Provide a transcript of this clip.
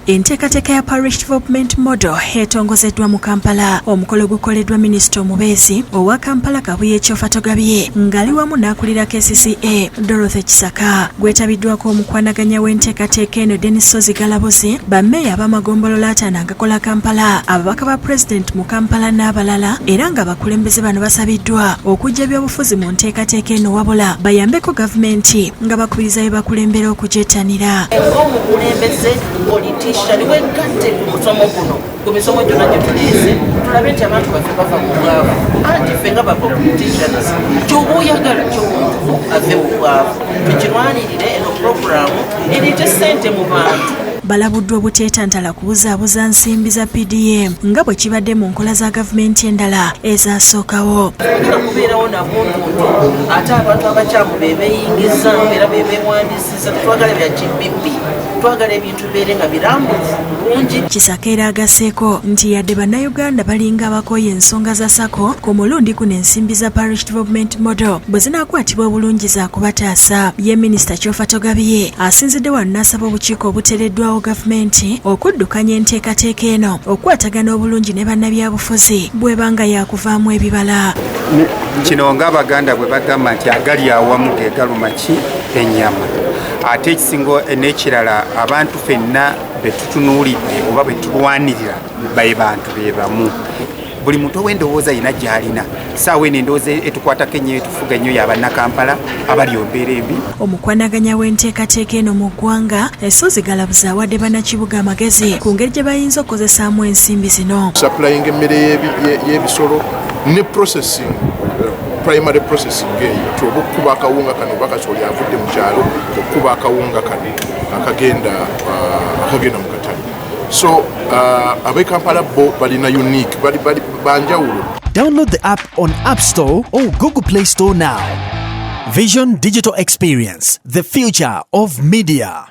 Enteekateeka ya Parish Development Model etongozeddwa mu Kampala. Omukolo gukoleddwa Minisita omubeezi owa Kampala Kabuye Kyofatogabye ng'ali wamu n'akulira KCCA Dorothy Kisaka. Gwetabiddwako omukwanaganya w'enteekateeka eno Denis Galabuzi, bammeeya ab'amagombolola ataano agakola Kampala, ababaka ba Pulezidenti mu Kampala n'abalala, era ng'abakulembeze bano basabiddwa okujja ebyobufuzi mu nteekateeka eno wabula bayambeko gavumenti nga bakubiriza bye bakulembera okugyettanira. Politician wegatte ku musomo guno ku misomo gyonna gye tuleese tulabe nti abantu baffe bava mu bwavu anti ffe nga politicians kyobuuyagala kyomuntu ave mu bwavu tukirwanirire eno puroguramu eriite ssente mu bantu. Balabuddwa obuteetantala kubuzaabuza nsimbi za PDM nga bwe kibadde mu nkola za gavumenti endala ezaasookawo. Tulina kubeerawo nabuntuntu ate abantu abakyamu be beeyingiza era be beewandiisiza tetwagala bya kibibbi, twagala ebintu bibeere nga birambufu bulungi. Kisaka era agasseeko nti yadde bannayuganda balinga abakooye ensonga za SACCO ku mulundi guno ensimbi za Parish Development Model bwe zinaakwatibwa obulungi za kubataasa. Ye Minisita Kyofatogabye asinzidde wano n'asaba obukiiko obuteereddwawo gavumenti okuddukanya enteekateeka eno okukwatagana obulungi ne bannabyabufuzi bw'ebanga yakuvaamu ebibala. Kino ng'Abaganda bwe bagamba nti agali awamu ge galuma ki ennyama. Ate ekisingo n'ekirala abantu ffenna be tutunuulidde oba be tulwanirira baye bantu be bamu. Buli muntu ow'endowooza yina gy'alina. Saawa eno endowooza etukwatako ennyo etufuga ennyo ya Bannakampala abali ombeera embi. Omukwanaganya w'enteekateeka eno mu ggwanga Galabuzi awadde bannakibuga amagezi ku ngeri gye bayinza okukozesaamu ensimbi zino. Supplying emmere y'ebisolo ne processing primary processing eyo okukuba akawunga kano bakasoli avudde mu kyalo okukuba akawunga kano akagenda mu katale. So ab'e Kampala bo balina unique banjawulo. Download the app on App Store or Google Play Store now. Vision Digital Experience, the future of media.